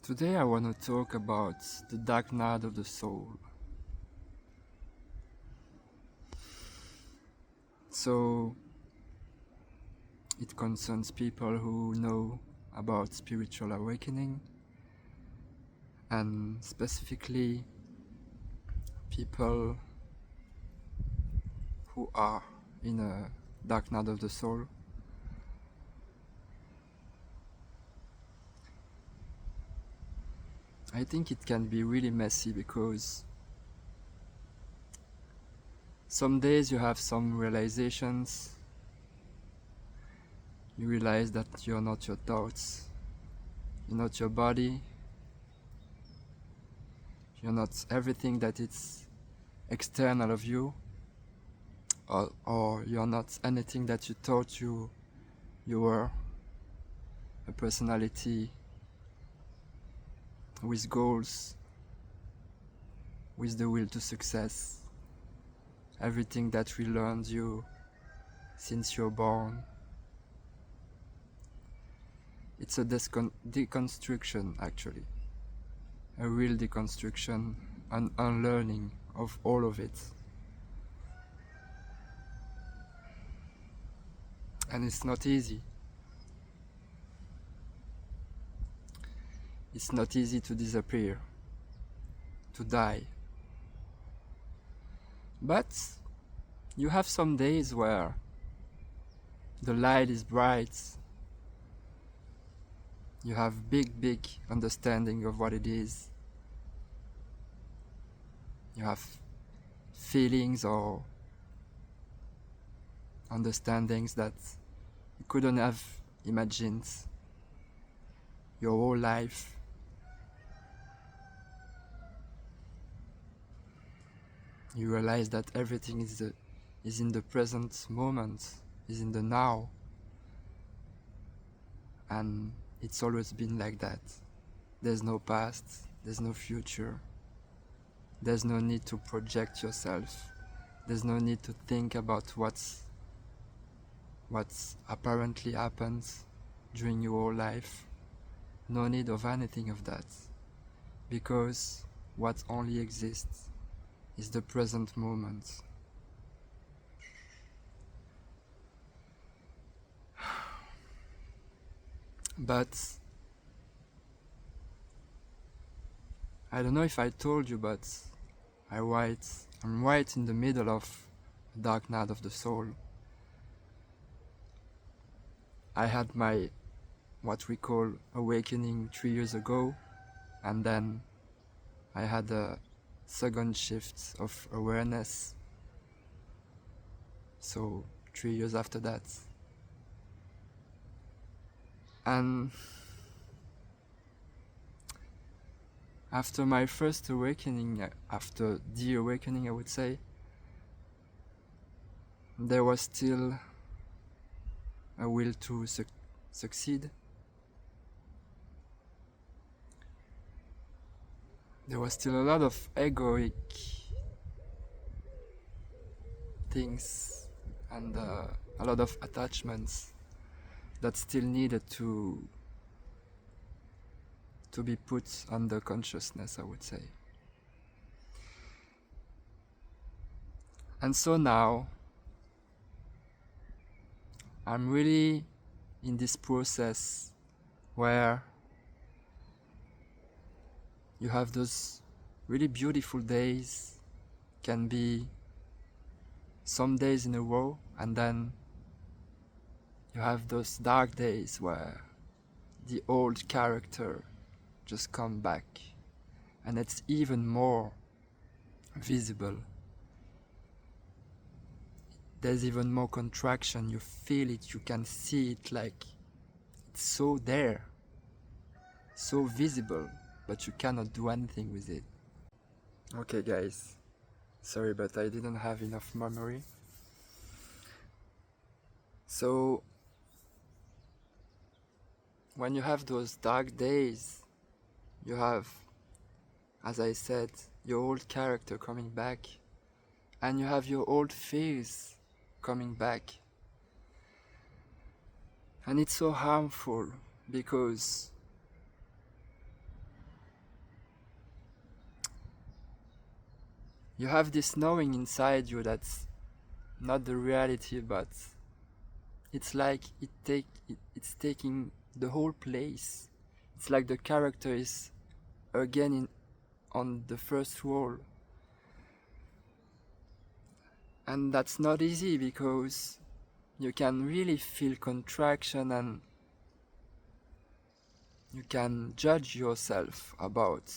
Today I want to talk about the dark night of the soul. So it concerns people who know about spiritual awakening and specifically people who are in a dark night of the soul. I think it can be really messy because some days you have some realizations. You realize that you're not your thoughts, you're not your body, you're not everything that is external of you, or you're not anything that you thought you were, a personality with goals, with the will to success, everything that we learned you since you're born. It's a deconstruction, actually, a real deconstruction, an unlearning of all of it. And it's not easy. It's not easy to disappear, to die. But you have some days where the light is bright, you have big understanding of what it is, you have feelings or understandings that you couldn't have imagined your whole life. You realize that everything is in the present moment, is in the now, and it's always been like that. There's no past, there's no future, there's no need to project yourself, there's no need to think about what's apparently happened during your whole life. No need of anything of that, because what only exists is the present moment. But I don't know if I told you, but I'm right in the middle of a dark night of the soul. I had my what we call awakening 3 years ago, and then I had a second shift of awareness, so 3 years after that. And after my first awakening, after the awakening I would say, there was still a will to succeed. There was still a lot of egoic things and a lot of attachments that still needed to be put under consciousness, I would say. And so now I'm really in this process where you have those really beautiful days, can be some days in a row, and then you have those dark days where the old character just come back, and it's even more visible. There's even more contraction, you feel it, you can see it, like it's so there, so visible, but you cannot do anything with it. Okay guys, sorry but I didn't have enough memory. So when you have those dark days, you have, as I said, your old character coming back, and you have your old fears coming back. And it's so harmful because you have this knowing inside you that's not the reality, but it's like it's taking the whole place. It's like the character is again on the first role. And that's not easy because you can really feel contraction and you can judge yourself about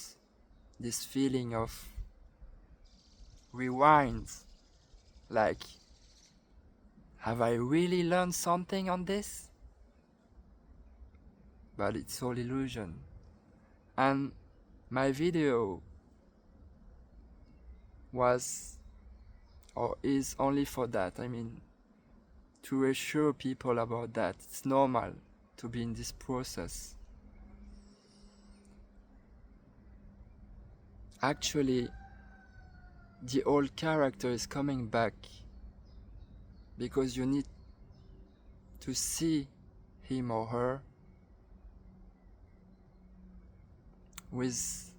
this feeling of rewind. Like, have I really learned something on this? But it's all illusion. And my video was or is only for that. I mean, to reassure people about that. It's normal to be in this process. Actually, the old character is coming back because you need to see him or her with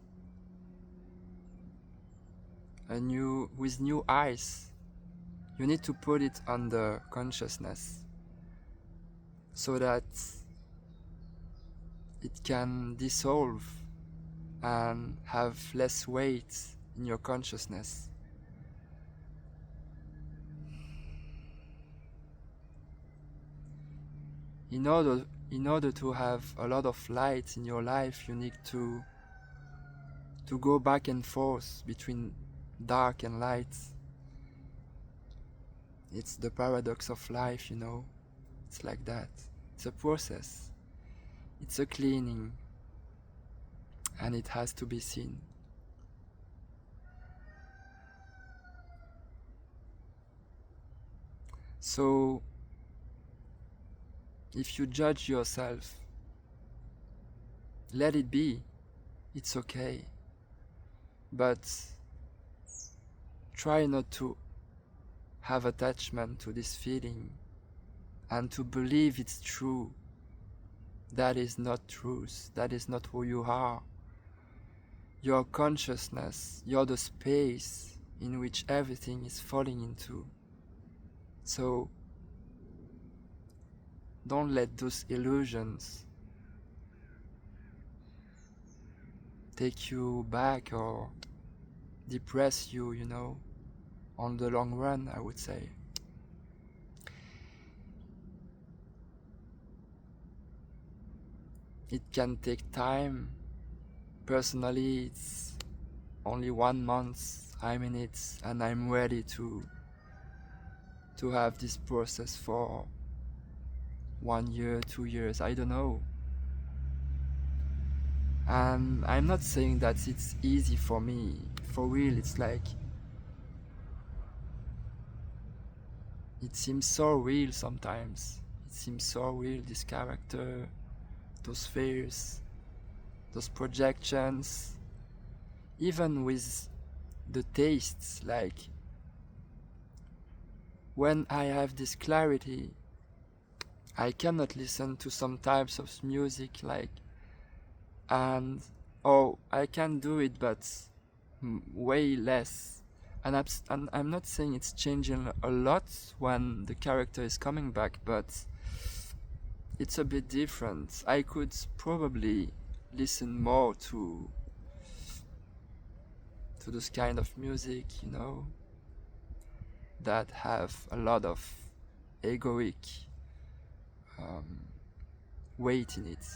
new eyes. You need to put it under consciousness so that it can dissolve and have less weight in your consciousness. In order to have a lot of light in your life, you need to go back and forth between dark and light. It's the paradox of life, you know. It's like that. It's a process. It's a cleaning. And it has to be seen. So, if you judge yourself, let it be. It's okay. But try not to have attachment to this feeling and to believe it's true. That is not truth. That is not who you are. Your consciousness, you're the space in which everything is falling into. So don't let those illusions take you back or depress you, you know, on the long run, I would say. It can take time. Personally, it's only 1 month I'm in it, and I'm ready to have this process for 1 year, 2 years, I don't know. And I'm not saying that it's easy for me. For real, it's like it seems so real sometimes. It seems so real, this character, those fears, those projections, even with the tastes. Like when I have this clarity, I cannot listen to some types of music, like, and I can do it, but way less. And I'm not saying it's changing a lot when the character is coming back, but it's a bit different. I could probably listen more to this kind of music, you know, that have a lot of egoic weight in it.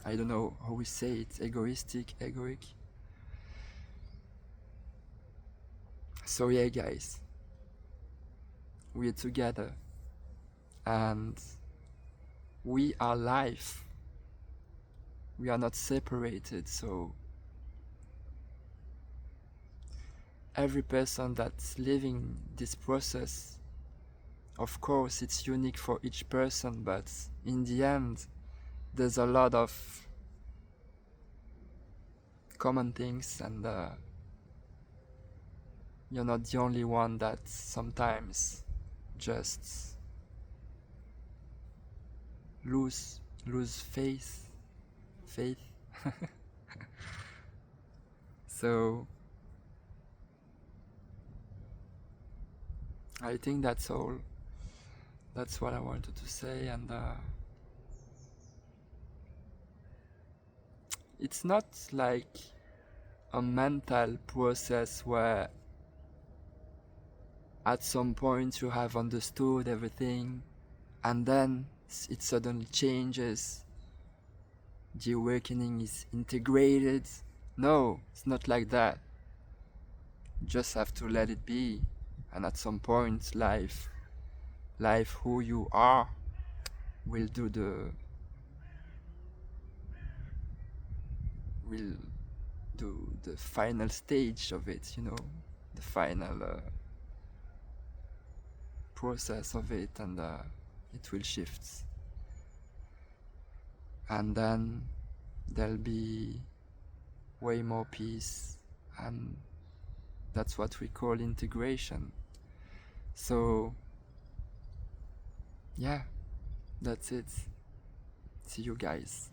I don't know how we say it, egoic. So yeah, guys, we're together and we are life. We are not separated, so every person that's living this process, of course it's unique for each person, but in the end there's a lot of common things, and you're not the only one that sometimes just lose faith. So I think that's all. That's what I wanted to say, and it's not like a mental process where at some point you have understood everything and then it suddenly changes. The awakening is integrated. No, it's not like that. You just have to let it be, and at some point, life, who you are, will do the will do the final stage of it. The final process of it, and it will shift, and then there'll be way more peace, and that's what we call integration. So yeah, that's it. See you guys.